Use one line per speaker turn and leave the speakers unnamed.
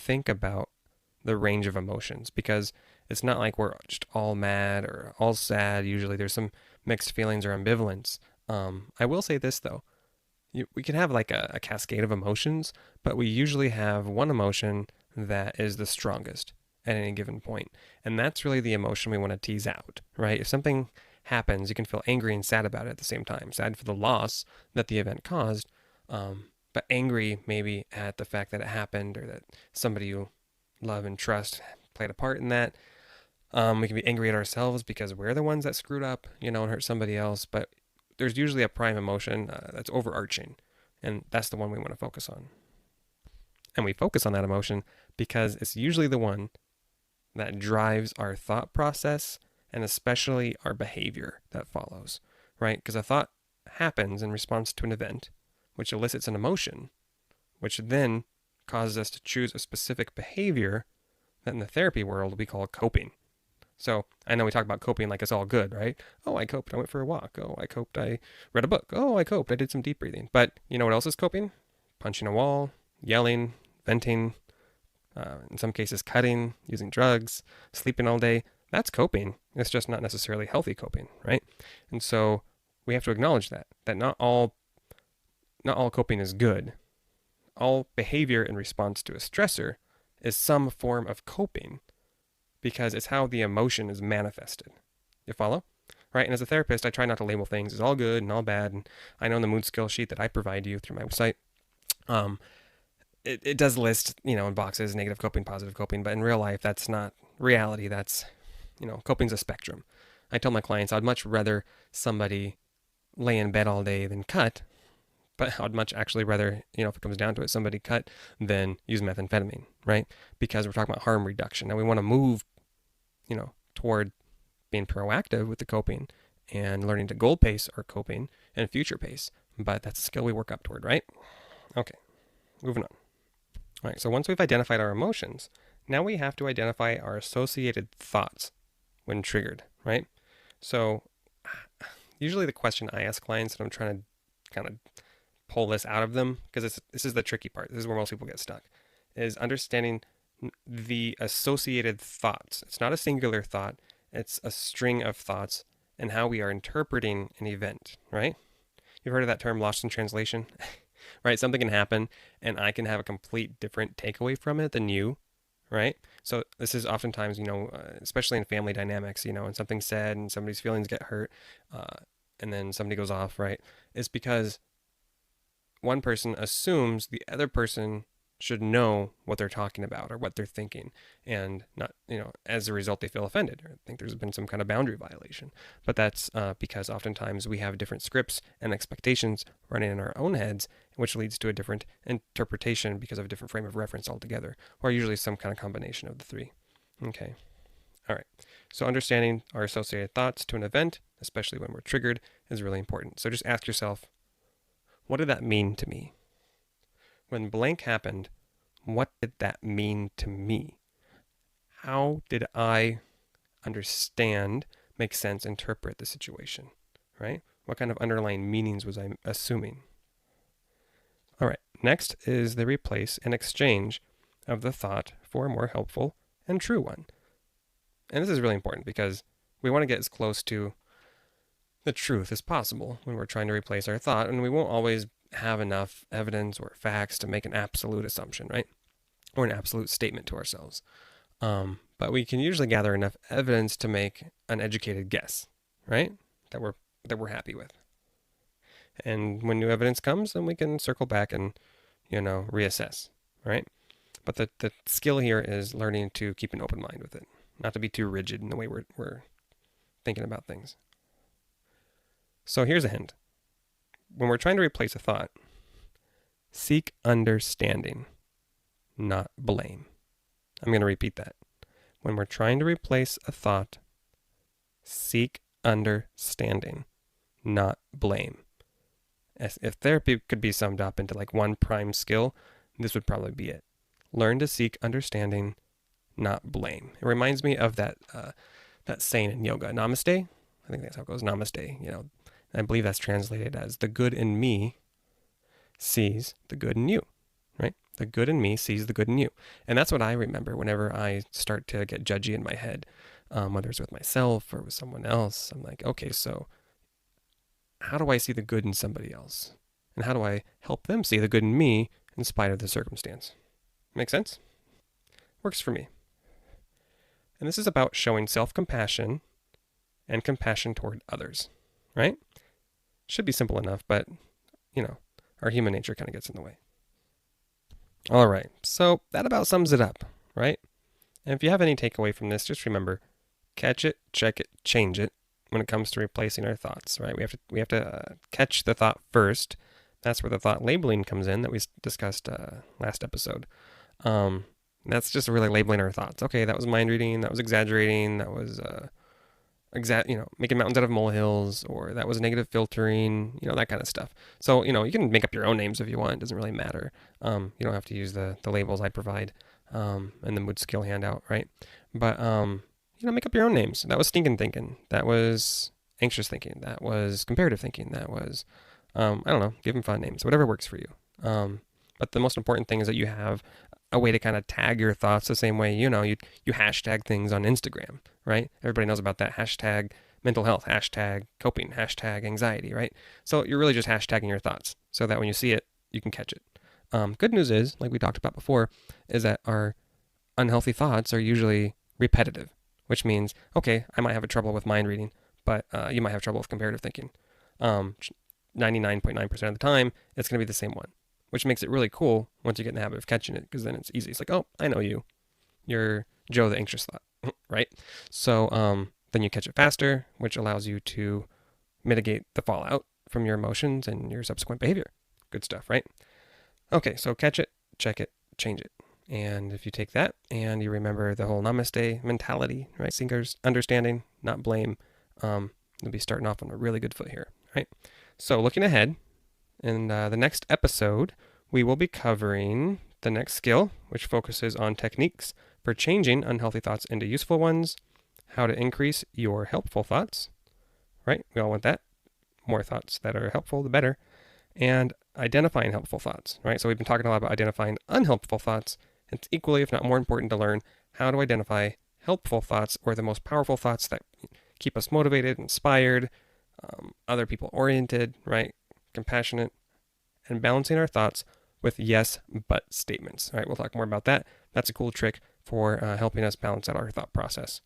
think about the range of emotions, because it's not like we're just all mad or all sad. Usually there's some mixed feelings or ambivalence. I will say this though. We can have like a cascade of emotions, but we usually have one emotion that is the strongest at any given point. And that's really the emotion we want to tease out, right? If something happens, you can feel angry and sad about it at the same time. Sad for the loss that the event caused, but angry maybe at the fact that it happened, or that somebody you love and trust played a part in that. We can be angry at ourselves because we're the ones that screwed up, and hurt somebody else. But there's usually a prime emotion that's overarching, and that's the one we want to focus on. And we focus on that emotion because it's usually the one that drives our thought process, and especially our behavior that follows, right? Because a thought happens in response to an event, which elicits an emotion, which then causes us to choose a specific behavior that in the therapy world we call coping. So I know we talk about coping like it's all good, right? Oh, I coped. I went for a walk. Oh, I coped. I read a book. Oh, I coped. I did some deep breathing. But you know what else is coping? Punching a wall, yelling, venting, in some cases cutting, using drugs, sleeping all day. That's coping. It's just not necessarily healthy coping, right? And so we have to acknowledge that not all coping is good. All behavior in response to a stressor is some form of coping, because it's how the emotion is manifested. You follow? Right? And as a therapist, I try not to label things as all good and all bad. And I know in the mood skill sheet that I provide you through my website, it does list, in boxes, negative coping, positive coping, but in real life, that's not reality. That's, coping's a spectrum. I tell my clients I'd much rather somebody lay in bed all day than cut, but I'd much actually rather, if it comes down to it, somebody cut than use methamphetamine, right? Because we're talking about harm reduction. Now we want to move, toward being proactive with the coping and learning to goal pace our coping and future pace. But that's a skill we work up toward, right? Okay, moving on. All right, so once we've identified our emotions, now we have to identify our associated thoughts when triggered, right? So usually the question I ask clients, and I'm trying to kind of pull this out of them, because this is the tricky part. This is where most people get stuck, is understanding the associated thoughts. It's not a singular thought. It's a string of thoughts, and how we are interpreting an event, right? You've heard of that term, lost in translation? Right? Something can happen and I can have a complete different takeaway from it than you, right? So this is oftentimes, especially in family dynamics, and something's said and somebody's feelings get hurt, and then somebody goes off, right? It's because one person assumes the other person should know what they're talking about or what they're thinking, and not, as a result, they feel offended or think there's been some kind of boundary violation. But that's because oftentimes we have different scripts and expectations running in our own heads, which leads to a different interpretation because of a different frame of reference altogether, or usually some kind of combination of the three. Okay. All right. So understanding our associated thoughts to an event, especially when we're triggered, is really important. So just ask yourself, what did that mean to me? When blank happened, what did that mean to me? How did I understand, make sense, interpret the situation, right? What kind of underlying meanings was I assuming? All right, next is the replace and exchange of the thought for a more helpful and true one. And this is really important because we want to get as close to the truth as possible when we're trying to replace our thought, and we won't always have enough evidence or facts to make an absolute assumption, right? Or an absolute statement to ourselves. But we can usually gather enough evidence to make an educated guess, right? That we're happy with. And when new evidence comes, then we can circle back and, reassess, right? But the skill here is learning to keep an open mind with it, not to be too rigid in the way we're thinking about things. So here's a hint. When we're trying to replace a thought, seek understanding, not blame. I'm going to repeat that. When we're trying to replace a thought, seek understanding, not blame. If therapy could be summed up into like one prime skill, this would probably be it. Learn to seek understanding, not blame. It reminds me of that saying in yoga, namaste. I think that's how it goes, namaste. I believe that's translated as the good in me sees the good in you, right? The good in me sees the good in you. And that's what I remember whenever I start to get judgy in my head, whether it's with myself or with someone else. I'm like, okay, so how do I see the good in somebody else? And how do I help them see the good in me in spite of the circumstance? Make sense? Works for me. And this is about showing self-compassion and compassion toward others, right? Should be simple enough, but, our human nature kind of gets in the way. All right, so that about sums it up, right? And if you have any takeaway from this, just remember, catch it, check it, change it when it comes to replacing our thoughts, right? We have to catch the thought first. That's where the thought labeling comes in that we discussed last episode. That's just really labeling our thoughts. Okay, that was mind reading, that was exaggerating, that was making mountains out of molehills, or that was negative filtering, that kind of stuff. So, you can make up your own names if you want. It doesn't really matter. You don't have to use the labels I provide and the mood skill handout, right? But, make up your own names. That was stinking thinking. That was anxious thinking. That was comparative thinking. That was, give them fun names, whatever works for you. But the most important thing is that you have a way to kind of tag your thoughts the same way, you hashtag things on Instagram, right? Everybody knows about that hashtag mental health, hashtag coping, hashtag anxiety, right? So you're really just hashtagging your thoughts so that when you see it, you can catch it. Good news is, like we talked about before, is that our unhealthy thoughts are usually repetitive, which means, okay, I might have a trouble with mind reading, but you might have trouble with comparative thinking. 99.9% of the time, it's going to be the same one, which makes it really cool once you get in the habit of catching it, because then it's easy. It's like, oh, I know you. You're Joe the anxious thought, right? So then you catch it faster, which allows you to mitigate the fallout from your emotions and your subsequent behavior. Good stuff, right? Okay, so catch it, check it, change it. And if you take that and you remember the whole namaste mentality, right? Seekers, understanding, not blame, you'll be starting off on a really good foot here, right? So looking ahead, in the next episode, we will be covering the next skill, which focuses on techniques for changing unhealthy thoughts into useful ones, how to increase your helpful thoughts, right? We all want that. More thoughts that are helpful, the better. And identifying helpful thoughts, right? So we've been talking a lot about identifying unhelpful thoughts. It's equally, if not more important, to learn how to identify helpful thoughts, or the most powerful thoughts that keep us motivated, inspired, other people oriented, right? Compassionate, and balancing our thoughts with yes but statements. All right, we'll talk more about that. That's a cool trick for helping us balance out our thought process.